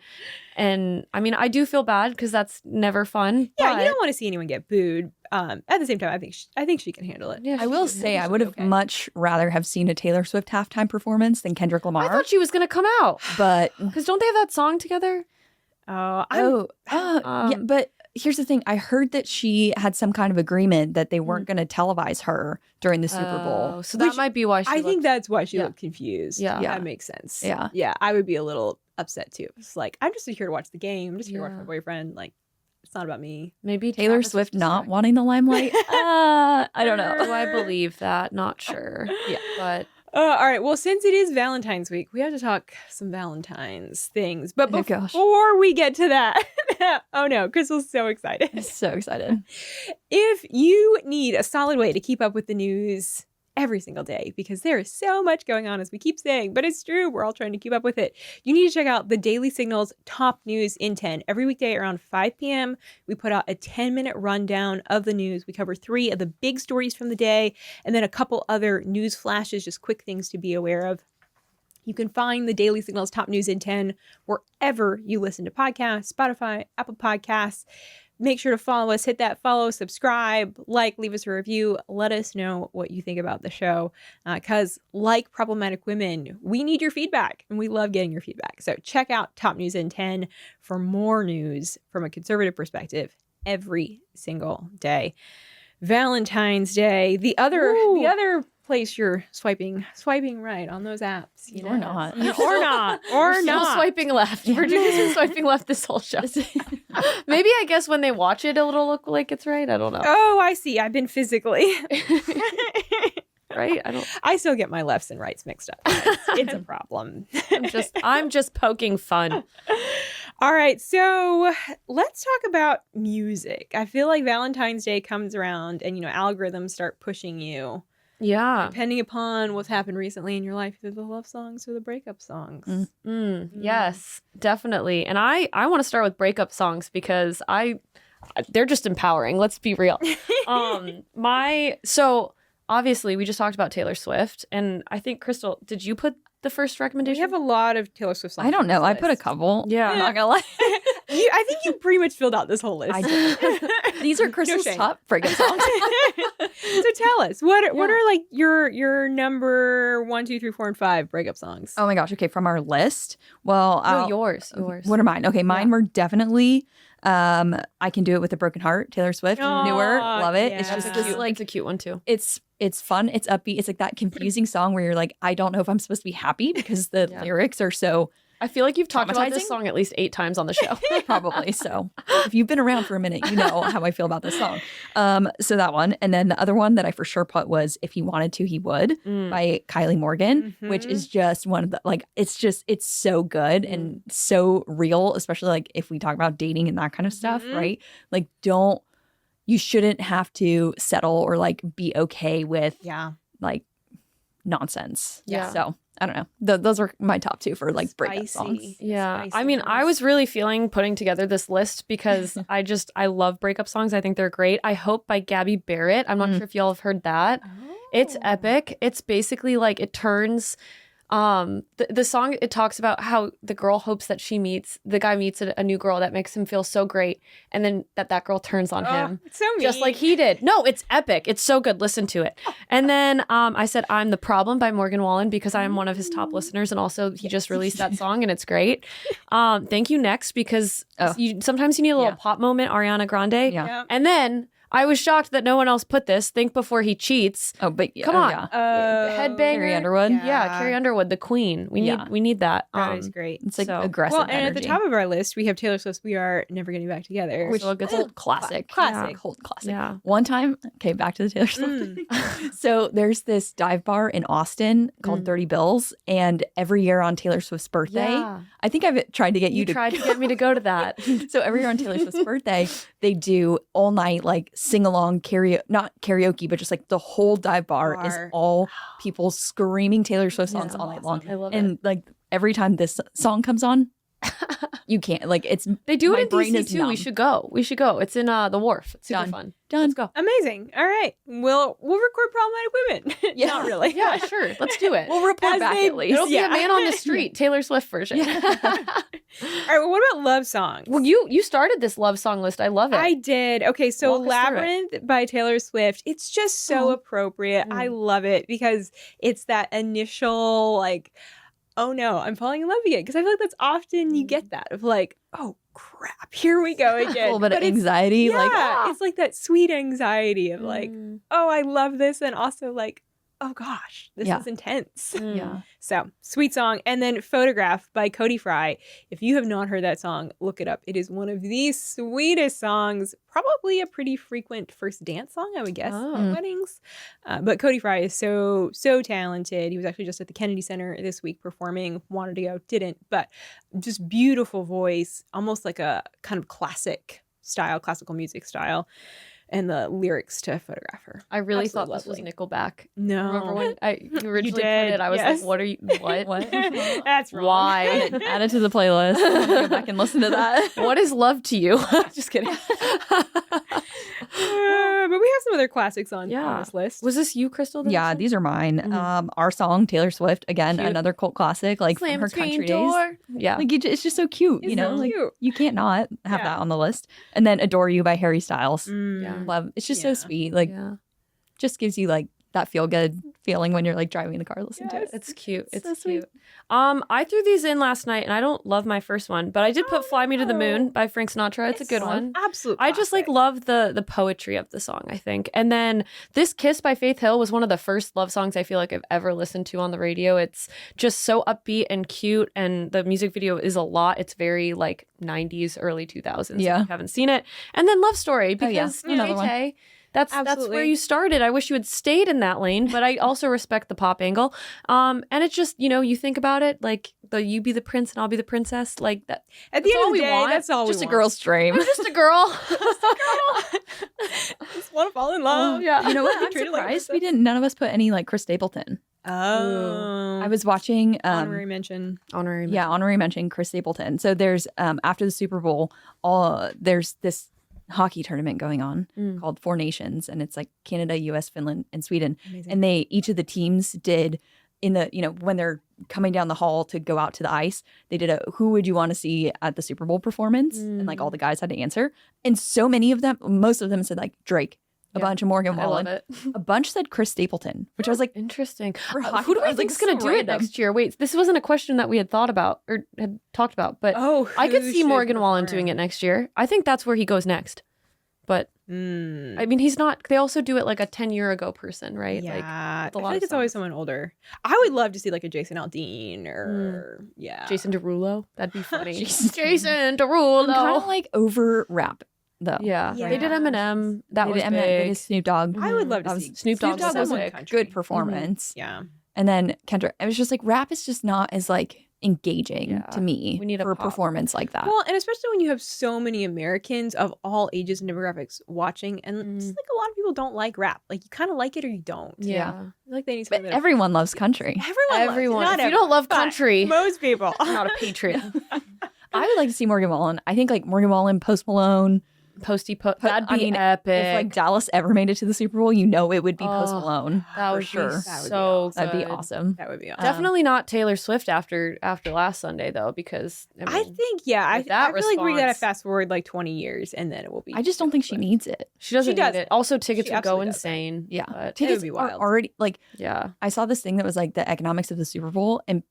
Speaker 2: And I mean, I do feel bad because that's never fun.
Speaker 1: Yeah, you don't want to see anyone get booed. At the same time, I think she can handle it.
Speaker 5: Yeah, I will say I would have much rather have seen a Taylor Swift halftime performance than Kendrick Lamar.
Speaker 2: I thought she was going to come out,
Speaker 5: but
Speaker 2: because don't they have that song together?
Speaker 5: Yeah, but here's the thing. I heard that she had some kind of agreement that they weren't going to televise her during the Super Bowl.
Speaker 2: So that might be why she
Speaker 1: think that's why she looked confused.
Speaker 2: Yeah.
Speaker 1: That makes sense.
Speaker 5: Yeah.
Speaker 1: Yeah, I would be a little upset too. It's like, I'm just here to watch the game. I'm just here to watch my boyfriend. Like, it's not about me.
Speaker 2: Maybe
Speaker 5: Taylor Swift not wanting the limelight. I don't know.
Speaker 2: Do I believe that? Not sure.
Speaker 5: Yeah.
Speaker 2: But
Speaker 1: All right. Well, since it is Valentine's week, we have to talk some Valentine's things. But
Speaker 5: Oh, gosh.
Speaker 1: before we get to that, oh no, Crystal's so excited.
Speaker 5: I'm so excited.
Speaker 1: If you need a solid way to keep up with the news every single day, because there is so much going on, as we keep saying, but it's true, we're all trying to keep up with it, you need to check out the Daily Signal's Top News in 10. Every weekday around 5 p.m., we put out a 10-minute rundown of the news. We cover 3 of the big stories from the day, and then a couple other news flashes, just quick things to be aware of. You can find the Daily Signal's Top News in 10 wherever you listen to podcasts, Spotify, Apple Podcasts. Make sure to follow us, hit that follow, subscribe, like, leave us a review. Let us know what you think about the show. Because like Problematic Women, we need your feedback and we love getting your feedback. So check out Top News in 10 for more news from a conservative perspective every single day. Valentine's Day, the other place you're swiping right on those apps, you know?
Speaker 5: Or not.
Speaker 1: Or not.
Speaker 2: We're still swiping left. Virginia's been swiping left this whole show. Maybe I guess when they watch it, it'll look like it's right. I don't know.
Speaker 1: Oh, I see. I've been physically.
Speaker 2: Right?
Speaker 1: I still get my lefts and rights mixed up. It's a problem.
Speaker 2: I'm just poking fun.
Speaker 1: All right, so let's talk about music. I feel like Valentine's Day comes around and, algorithms start pushing you.
Speaker 2: Yeah.
Speaker 1: Depending upon what's happened recently in your life, either the love songs or the breakup songs.
Speaker 2: Yes, definitely. And I want to start with breakup songs because they're just empowering. Let's be real. So obviously we just talked about Taylor Swift, and I think, Crystal, did you put the first recommendation?
Speaker 1: We have a lot of Taylor Swift songs.
Speaker 5: I don't know. I
Speaker 1: list.
Speaker 5: put a couple.
Speaker 2: Yeah.
Speaker 5: I'm not gonna lie.
Speaker 1: I think you pretty much filled out this whole list.
Speaker 5: I did. These are Crystal's
Speaker 1: shame.
Speaker 5: top breakup songs.
Speaker 1: So tell us, what are like your number 1, 2, 3, 4, and 5 breakup songs?
Speaker 5: Oh my gosh. Okay, from our list. Well,
Speaker 2: No, yours.
Speaker 5: What are mine? Okay, mine were definitely I Can Do It With a Broken Heart, Taylor Swift.
Speaker 1: Aw,
Speaker 5: Newer, love it.
Speaker 1: yeah.
Speaker 5: It's just
Speaker 1: That's
Speaker 5: this
Speaker 1: cute.
Speaker 5: like
Speaker 2: It's a cute one too.
Speaker 5: it's fun, it's upbeat. It's like that confusing song where you're like, I don't know if I'm supposed to be happy because the lyrics are so
Speaker 2: I feel like you've talked about this
Speaker 5: traumatizing?
Speaker 2: song at least 8 times on the show.
Speaker 5: probably. So if you've been around for a minute, you know how I feel about this song. So that one. And then the other one that I for sure put was If He Wanted To, He Would by Kylie Morgan, which is just one of the, like, it's so good and so real, especially like if we talk about dating and that kind of stuff, right? Like you shouldn't have to settle or like be okay with like nonsense.
Speaker 2: Yeah.
Speaker 5: So I don't know. Those are my top 2 for like breakup songs.
Speaker 1: Spicy.
Speaker 2: Yeah.
Speaker 1: Spicy
Speaker 2: I mean,
Speaker 1: ones.
Speaker 2: I was really feeling putting together this list because I love breakup songs. I think they're great. I Hope by Gabby Barrett. I'm not sure if y'all have heard that. It's epic. It's basically like it turns the song, it talks about how the girl hopes that the guy meets a new girl that makes him feel so great, and then that girl turns on him.
Speaker 1: It's so mean.
Speaker 2: Just like he did. No, it's epic. It's so good. Listen to it. And then I said I'm the Problem by Morgan Wallen because I'm one of his top listeners, and also he just released that song and it's great. Thank You Next because sometimes you need a little pop moment, Ariana Grande.
Speaker 5: Yeah.
Speaker 2: And then I was shocked that no one else put this. Think Before He Cheats.
Speaker 5: Oh, but
Speaker 2: Come on.
Speaker 5: yeah.
Speaker 2: Headbanger.
Speaker 5: Carrie Underwood.
Speaker 2: Yeah, Carrie Underwood, the queen. We need that.
Speaker 1: That is great.
Speaker 5: It's like
Speaker 2: So-
Speaker 5: aggressive
Speaker 1: Well, and at the
Speaker 5: energy.
Speaker 1: top of our list, we have Taylor Swift's "We Are Never Getting Back Together,"
Speaker 2: Which is a good
Speaker 5: Old classic.
Speaker 1: Classic.
Speaker 5: Old classic.
Speaker 2: Yeah.
Speaker 5: One time, okay, back to the Taylor Swift thing. So there's this dive bar in Austin called Dirty Bill's, and every year on Taylor Swift's birthday,
Speaker 2: Yeah.
Speaker 5: I think I've tried to get you to
Speaker 2: tried to get me to go to that.
Speaker 5: So every year on Taylor Swift's birthday, they do all night like sing along not karaoke, but just like the whole dive bar is all people screaming Taylor Swift songs all night long.
Speaker 2: I love
Speaker 5: and like every time this song comes on, you can't like it's
Speaker 2: They do
Speaker 5: my
Speaker 2: it in
Speaker 5: brain
Speaker 2: DC
Speaker 5: is
Speaker 2: too.
Speaker 5: numb.
Speaker 2: We should go. It's in the Wharf. It's super
Speaker 5: Done.
Speaker 2: fun.
Speaker 5: Done.
Speaker 2: Let's go.
Speaker 1: Amazing. All right, we'll record Problematic Women.
Speaker 5: Yeah.
Speaker 1: Not really.
Speaker 2: Yeah, sure. Let's do it.
Speaker 5: We'll report
Speaker 1: As
Speaker 5: back
Speaker 1: they-
Speaker 5: at least.
Speaker 2: It'll be a Man on the Street, Taylor Swift version.
Speaker 1: All right. Well, what about love songs?
Speaker 2: Well, you started this love song list. I love it.
Speaker 1: I did. Okay, so
Speaker 2: Walk us through it.
Speaker 1: Labyrinth by Taylor Swift. It's just so appropriate. I love it because it's that initial like, oh no, I'm falling in love again. Because I feel like that's often you get that of like, oh crap, here we go again.
Speaker 5: A little bit of
Speaker 1: But it's-
Speaker 5: anxiety,
Speaker 1: Yeah,
Speaker 5: like
Speaker 1: it's like that sweet anxiety of like, oh, I love this, and also like, oh gosh, this
Speaker 5: Yeah.
Speaker 1: is intense.
Speaker 5: Yeah.
Speaker 1: So sweet song. And then Photograph by Cody Fry. If you have not heard that song, look it up. It is one of the sweetest songs, probably a pretty frequent first dance song, I would guess, at weddings. But Cody Fry is so talented. He was actually just at the Kennedy Center this week performing, wanted to go, didn't, but just beautiful voice, almost like a kind of classical music style. And the lyrics to Photograph her.
Speaker 2: I really
Speaker 1: Absolutely
Speaker 2: thought this was
Speaker 1: lovely.
Speaker 2: Nickelback.
Speaker 1: No.
Speaker 2: Remember when you originally put
Speaker 1: did,
Speaker 2: it? I was
Speaker 1: yes.
Speaker 2: like, what are you, what?
Speaker 1: That's wrong.
Speaker 2: Why?
Speaker 5: Add it to the playlist. Go back and listen to that.
Speaker 2: What is love to you? Just kidding.
Speaker 1: But we have some other classics on this list.
Speaker 2: Was this you, Crystal?
Speaker 5: Yeah, these are mine. Our song, Taylor Swift, again,
Speaker 2: Cute.
Speaker 5: another cult classic, like from her country days.
Speaker 2: Yeah.
Speaker 5: Like it's just so cute,
Speaker 1: It's
Speaker 5: you know.
Speaker 1: so
Speaker 5: Like
Speaker 1: cute.
Speaker 5: you can't not have
Speaker 1: Yeah.
Speaker 5: that on the list. And then "Adore You" by Harry Styles.
Speaker 2: Yeah.
Speaker 5: Love. It's just
Speaker 1: Yeah.
Speaker 5: so sweet. Like
Speaker 2: Yeah.
Speaker 5: just gives you like that feel good feeling when you're like driving the car listening to it.
Speaker 2: It's cute. It's
Speaker 5: so sweet.
Speaker 2: cute. I threw these in last night, and I don't love my first one, but I did put "Fly Me to the Moon" by Frank Sinatra. It's a good one.
Speaker 1: Absolute
Speaker 2: I just like
Speaker 1: classic.
Speaker 2: love the poetry of the song, I think. And then "This Kiss" by Faith Hill was one of the first love songs I feel like I've ever listened to on the radio. It's just so upbeat and cute, and the music video is a lot. It's very like 90s, early 2000s.
Speaker 5: Yeah.
Speaker 2: If you haven't seen it. And then "Love Story"
Speaker 5: Oh, yeah.
Speaker 2: because
Speaker 5: Another one.
Speaker 2: Tay, that's where
Speaker 1: Absolutely.
Speaker 2: you started. I wish you had stayed in that lane, but I also respect the pop angle. And it's just, you think about it, like you be the prince and I'll be the princess, like that.
Speaker 1: At the
Speaker 2: That's all
Speaker 1: end of
Speaker 2: we
Speaker 1: the day,
Speaker 2: want.
Speaker 1: that's all
Speaker 5: Just
Speaker 1: we
Speaker 5: a
Speaker 1: want.
Speaker 5: girl's dream.
Speaker 2: I'm just a girl.
Speaker 1: Just want to fall in love.
Speaker 2: yeah.
Speaker 5: You know what?
Speaker 1: Be
Speaker 5: I'm
Speaker 1: treated like a
Speaker 5: surprised we
Speaker 1: princess.
Speaker 5: didn't. None of us put any like Chris Stapleton.
Speaker 1: Oh,
Speaker 5: I was watching.
Speaker 1: honorary mention.
Speaker 2: Honorary.
Speaker 5: Yeah, honorary mention Chris Stapleton. So there's after the Super Bowl, there's this hockey tournament going on called Four Nations, and it's like Canada, US, Finland, and Sweden.
Speaker 1: Amazing.
Speaker 5: And each of the teams did in the when they're coming down the hall to go out to the ice, they did a who would you want to see at the Super Bowl performance, and like all the guys had to answer, and so many of them, most of them said like Drake. A bunch of Morgan
Speaker 2: I love
Speaker 5: Wallen.
Speaker 2: it.
Speaker 5: A bunch said Chris Stapleton, which I was like,
Speaker 2: Interesting.
Speaker 5: hockey-
Speaker 2: Who do
Speaker 5: I
Speaker 2: we
Speaker 5: was
Speaker 2: think
Speaker 5: like,
Speaker 2: is going to
Speaker 5: so
Speaker 2: do it
Speaker 5: random.
Speaker 2: next year? Wait, this wasn't a question that we had thought about or had talked about, but
Speaker 1: Oh,
Speaker 2: I could
Speaker 1: who
Speaker 2: see
Speaker 1: should
Speaker 2: Morgan Wallen
Speaker 1: perform?
Speaker 2: doing it next year. I think that's where he goes next. But I mean, he's not. They also do it like a 10-year ago person, right?
Speaker 1: Yeah,
Speaker 2: Like
Speaker 1: I
Speaker 2: with a
Speaker 1: feel
Speaker 2: lot
Speaker 1: like
Speaker 2: of
Speaker 1: it's always
Speaker 2: songs.
Speaker 1: someone older. I would love to see like a Jason Aldean or
Speaker 2: Jason Derulo. That'd be funny.
Speaker 5: Jason
Speaker 2: Jason Derulo.
Speaker 5: I'm kind of like over rap though.
Speaker 2: Yeah.
Speaker 1: Yeah.
Speaker 2: They did Eminem. That
Speaker 5: They
Speaker 2: was
Speaker 5: did Eminem, they
Speaker 2: big.
Speaker 5: did Snoop Dogg.
Speaker 1: I would love to
Speaker 5: That
Speaker 1: see
Speaker 5: was-
Speaker 2: Snoop Dogg was
Speaker 5: was a
Speaker 2: epic.
Speaker 1: country.
Speaker 5: good performance.
Speaker 1: Yeah,
Speaker 5: And then Kendrick. It was just like rap is just not as like engaging
Speaker 2: Yeah.
Speaker 5: to me
Speaker 2: We need a
Speaker 5: for a
Speaker 2: pop.
Speaker 5: performance like that.
Speaker 1: well, and especially when you have so many Americans of all ages and demographics watching, and it's like a lot of people don't like rap. Like you kind of like it or you don't.
Speaker 2: Yeah.
Speaker 1: I feel like they need
Speaker 5: But
Speaker 1: something. that-
Speaker 5: everyone loves country.
Speaker 1: everyone, loves it. Not
Speaker 2: If you don't love
Speaker 1: but
Speaker 2: country,
Speaker 1: most people.
Speaker 2: you're not a patriot.
Speaker 5: I would like to see Morgan Wallen. I think like Morgan Wallen, Post Malone.
Speaker 2: That'd be
Speaker 5: I mean,
Speaker 2: epic.
Speaker 5: If like Dallas ever made it to the Super Bowl, it would be Post
Speaker 2: Oh,
Speaker 5: Malone.
Speaker 2: that
Speaker 5: for
Speaker 2: would
Speaker 5: sure.
Speaker 2: be
Speaker 1: That would be
Speaker 2: so
Speaker 1: awesome.
Speaker 5: That'd be
Speaker 2: good.
Speaker 5: awesome.
Speaker 1: That would be awesome.
Speaker 2: Definitely not Taylor Swift after last Sunday though, because
Speaker 1: I think I
Speaker 2: with that
Speaker 1: feel like we gotta
Speaker 2: response-
Speaker 1: fast forward like 20 years and then it will be.
Speaker 5: I just don't think she needs it.
Speaker 2: she doesn't
Speaker 1: She does.
Speaker 2: need it. Also, tickets
Speaker 1: She
Speaker 2: would go
Speaker 1: absolutely doesn't.
Speaker 2: insane.
Speaker 5: Yeah.
Speaker 2: but,
Speaker 5: Tickets
Speaker 1: be
Speaker 5: are
Speaker 1: wild.
Speaker 5: already like
Speaker 2: yeah.
Speaker 5: I saw this thing that was like the economics of the Super Bowl, and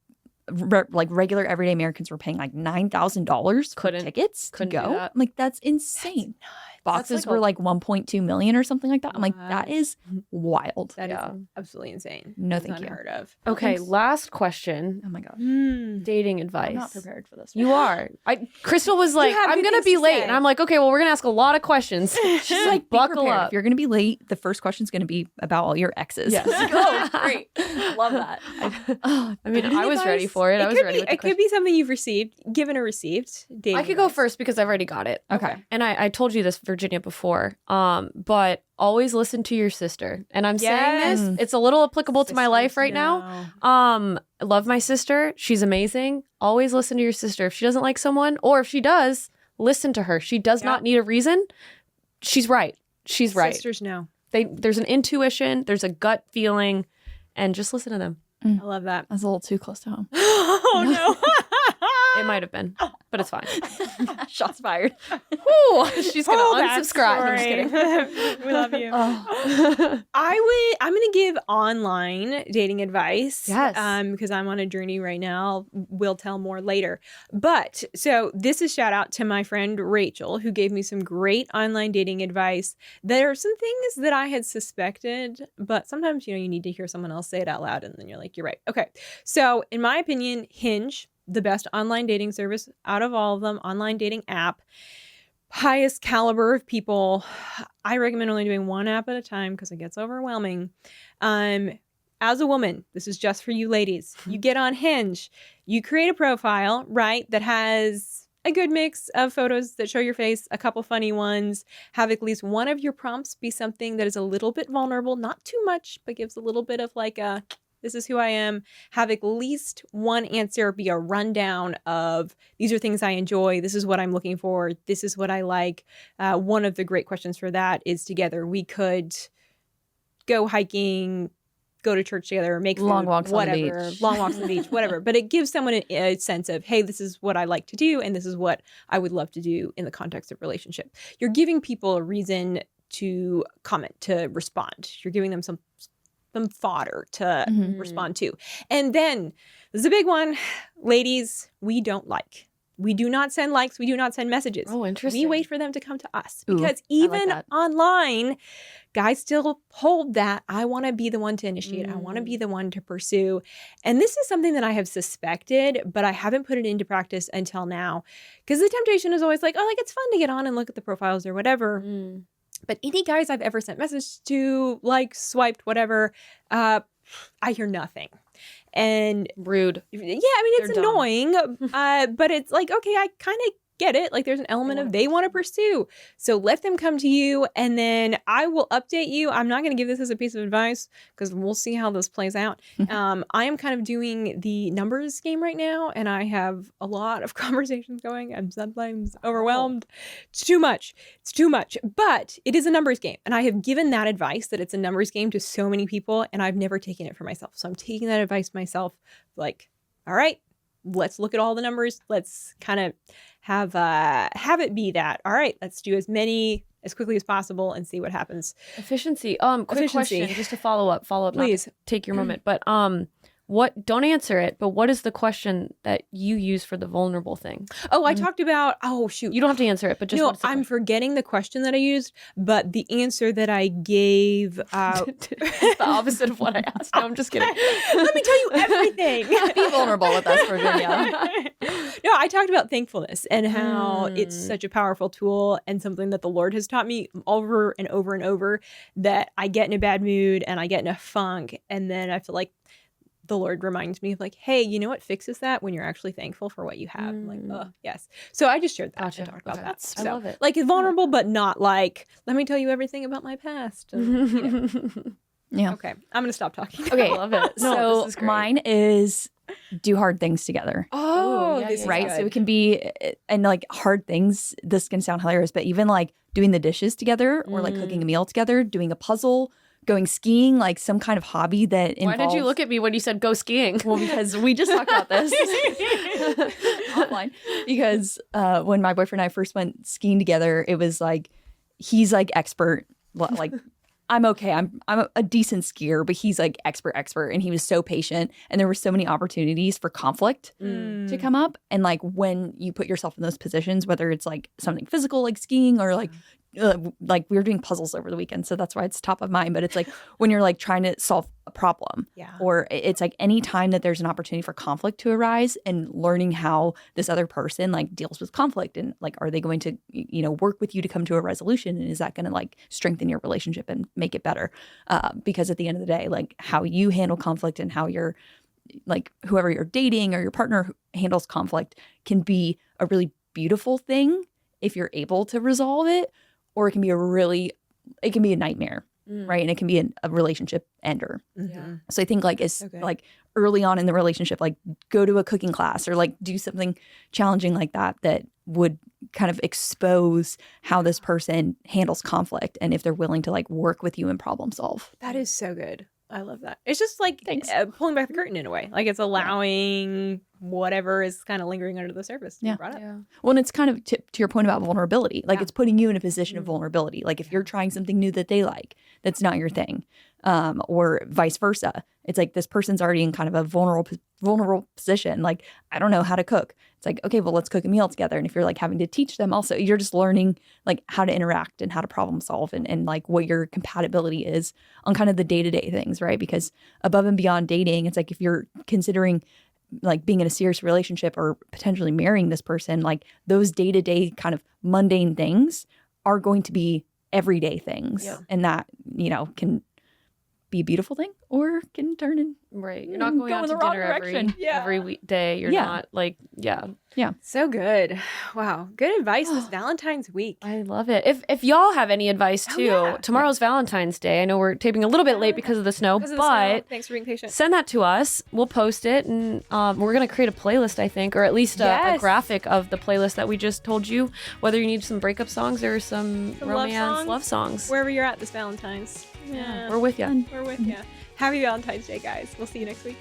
Speaker 5: like regular everyday Americans were paying like $9,000 for
Speaker 2: Couldn't-
Speaker 5: tickets to
Speaker 2: couldn't do
Speaker 5: go.
Speaker 2: that.
Speaker 5: I'm like, that's insane. Boxes
Speaker 2: That's like
Speaker 5: were
Speaker 2: a-
Speaker 5: like 1.2 million or something like that. I'm like, that is wild.
Speaker 1: That is
Speaker 2: Yeah.
Speaker 1: absolutely insane.
Speaker 5: No,
Speaker 1: It's
Speaker 5: thank you.
Speaker 1: unheard of.
Speaker 2: Okay,
Speaker 5: Thanks.
Speaker 2: last question.
Speaker 5: Oh my gosh.
Speaker 2: Dating advice.
Speaker 5: I'm not prepared for this.
Speaker 2: You are. Crystal was like,
Speaker 1: have
Speaker 2: I'm
Speaker 1: good
Speaker 2: gonna
Speaker 1: things
Speaker 2: be
Speaker 1: to
Speaker 2: late,
Speaker 1: say.
Speaker 2: and I'm like, okay, well, we're gonna ask a lot of questions.
Speaker 5: She's like, be
Speaker 2: buckle
Speaker 5: prepared.
Speaker 2: up.
Speaker 5: If you're going to be late, the first question's going to be about all your exes.
Speaker 2: Yes.
Speaker 5: Oh, great. Love that.
Speaker 2: I mean, I was ready for it. I was
Speaker 1: could
Speaker 2: ready.
Speaker 1: Be,
Speaker 2: with the
Speaker 1: it could be something you've received, given or received. Dating
Speaker 2: I could go
Speaker 1: advice.
Speaker 2: first because I've already got it.
Speaker 5: Okay.
Speaker 2: And I told you this, Virginia, before. But always listen to your sister. And I'm
Speaker 1: Yes.
Speaker 2: saying this, it's a little applicable to my life
Speaker 1: Sisters
Speaker 2: right now. I love my sister. She's amazing. Always listen to your sister. If she doesn't like someone, or if she does, listen to her. She does not need a reason. She's right. She's right.
Speaker 1: Sisters know.
Speaker 2: There's an intuition, there's a gut feeling, and just listen to them.
Speaker 1: I love that.
Speaker 5: That's a little too close to home.
Speaker 1: Oh no.
Speaker 2: It might have been, but it's fine.
Speaker 5: Shots fired.
Speaker 2: Ooh, she's going
Speaker 1: Whole
Speaker 2: to unsubscribe. I'm just
Speaker 1: backstory.
Speaker 2: kidding.
Speaker 1: We love you.
Speaker 2: Oh.
Speaker 1: I'm going to give online dating advice.
Speaker 2: Yes.
Speaker 1: Because I'm on a journey right now. We'll tell more later. But so this is shout out to my friend Rachel, who gave me some great online dating advice. There are some things that I had suspected, but sometimes, you need to hear someone else say it out loud and then you're like, you're right. Okay. So in my opinion, Hinge, the best online dating service out of all of them, online dating app, highest caliber of people. I recommend only doing one app at a time because it gets overwhelming. As a woman, this is just for you ladies. You get on Hinge, you create a profile, right, that has a good mix of photos that show your face, a couple funny ones, have at least one of your prompts be something that is a little bit vulnerable, not too much, but gives a little bit of like a, this is who I am. Have at least one answer be a rundown of these are things I enjoy. This is what I'm looking for. This is what I like. One of the great questions for that is together we could go hiking, go to church together, make food,
Speaker 5: Long walks on the beach.
Speaker 1: long walks on the beach, whatever. But it gives someone a sense of, hey, this is what I like to do, and this is what I would love to do in the context of relationship. You're giving people a reason to comment, to respond. You're giving them some fodder to respond to. And then there's a big one. Ladies, we don't like. We do not send likes. We do not send messages.
Speaker 2: Oh, interesting.
Speaker 1: We wait for them to come to us.
Speaker 5: Ooh,
Speaker 1: because even online, guys still hold that I want to be the one to initiate. I want to be the one to pursue. And this is something that I have suspected, but I haven't put it into practice until now. Because the temptation is always like, oh, like it's fun to get on and look at the profiles or whatever. But any guys I've ever sent messages to, like, swiped, whatever, I hear nothing. And
Speaker 2: Rude.
Speaker 1: yeah, I mean, it's
Speaker 2: They're dumb.
Speaker 1: annoying, but it's like, okay, I kind of get it. Like there's an element of they want to pursue. So let them come to you and then I will update you. I'm not going to give this as a piece of advice because we'll see how this plays out. I am kind of doing the numbers game right now and I have a lot of conversations going. I'm sometimes overwhelmed. It's too much. It's too much. But it is a numbers game. And I have given that advice that it's a numbers game to so many people and I've never taken it for myself. So I'm taking that advice myself like, all right, let's look at all the numbers. Let's kind of have it be that. All right, let's do as many as quickly as possible and see what happens.
Speaker 2: Efficiency. Quick question, just to follow up,
Speaker 1: Please.
Speaker 2: not to take your moment. But don't answer it, but what is the question that you use for the vulnerable thing?
Speaker 1: Oh, I talked about, oh, shoot.
Speaker 2: You don't have to answer it, but just
Speaker 1: no,
Speaker 2: what's the
Speaker 1: I'm
Speaker 2: question?
Speaker 1: forgetting the question that I used, but the answer that I gave.
Speaker 2: It's the opposite of what I asked. No, I'm just kidding.
Speaker 1: Let me tell you everything.
Speaker 5: Be vulnerable with us for video.
Speaker 1: No, I talked about thankfulness and how it's such a powerful tool and something that the Lord has taught me over and over and over that I get in a bad mood and I get in a funk and then I feel like the Lord reminds me of like, hey, you know what fixes that? When you're actually thankful for what you have. I'm like, oh, yes. So I just shared that
Speaker 2: Gotcha.
Speaker 1: and talked about
Speaker 2: Okay.
Speaker 1: that.
Speaker 2: I
Speaker 1: So,
Speaker 2: love it.
Speaker 1: like, it's vulnerable, but not like, let me tell you everything about my past. And, you know.
Speaker 5: Yeah.
Speaker 1: Okay, I'm going to stop talking.
Speaker 5: Okay.
Speaker 2: I love it. No,
Speaker 5: So
Speaker 2: this is great.
Speaker 5: mine is do hard things together.
Speaker 1: Oh,
Speaker 2: yeah,
Speaker 1: this
Speaker 2: yeah,
Speaker 1: is
Speaker 5: Right.
Speaker 1: good.
Speaker 5: So it can be, and like hard things, this can sound hilarious, but even like doing the dishes together or like cooking a meal together, doing a puzzle, going skiing, like some kind of hobby that
Speaker 2: Why
Speaker 5: involves.
Speaker 2: did you look at me when you said go skiing?
Speaker 5: Well, because we just talked about this offline. Because when my boyfriend and I first went skiing together, it was like, he's like expert, like I'm okay. I'm a decent skier, but he's like expert, and he was so patient. And there were so many opportunities for conflict to come up. And like when you put yourself in those positions, whether it's like something physical like skiing or like we were doing puzzles over the weekend, so that's why it's top of mind. But it's like when you're like trying to solve a problem, or it's like any time that there's an opportunity for conflict to arise, and learning how this other person like deals with conflict, and like are they going to work with you to come to a resolution, and is that going to like strengthen your relationship and make it better? Because at the end of the day, like how you handle conflict and how you're like whoever you're dating or your partner handles conflict can be a really beautiful thing if you're able to resolve it. Or it can be a nightmare, right? And it can be a relationship ender.
Speaker 1: Yeah.
Speaker 5: So I think like it's
Speaker 1: Okay.
Speaker 5: like early on in the relationship, like go to a cooking class or like do something challenging like that would kind of expose how this person handles conflict and if they're willing to like work with you and problem solve.
Speaker 1: That is so good. I love that. It's just like pulling back the curtain in a way. Like it's allowing whatever is kind of lingering under the surface to be brought up.
Speaker 2: Yeah.
Speaker 5: Well, and it's kind of to your point about vulnerability. Like it's putting you in a position of vulnerability. Like if you're trying something new that they like, that's not your thing, or vice versa. It's like this person's already in kind of a vulnerable position. Like I don't know how to cook. It's like, okay, well, let's cook a meal together. And if you're like having to teach them also, you're just learning like how to interact and how to problem solve and like what your compatibility is on kind of the day-to-day things, right? Because above and beyond dating, it's like if you're considering like being in a serious relationship or potentially marrying this person, like those day-to-day kind of mundane things are going to be everyday things. Yeah. And that, you know, can be a beautiful thing or can turn in.
Speaker 2: Right. You're not going out to dinner every weekday. You're not like, Yeah.
Speaker 1: So good. Wow. Good advice this Valentine's week.
Speaker 2: I love it. If y'all have any advice too, tomorrow's Valentine's Day. I know we're taping a little bit late because of the snow, but
Speaker 1: thanks for being patient.
Speaker 2: Send that to us. We'll post it, and we're going to create a playlist, I think, or at least a graphic of the playlist that we just told you, whether you need some breakup songs or some romance love songs.
Speaker 1: Wherever you're at this Valentine's. Yeah.
Speaker 2: We're with you.
Speaker 1: We're with you. Happy Valentine's Day, guys. We'll see you next week.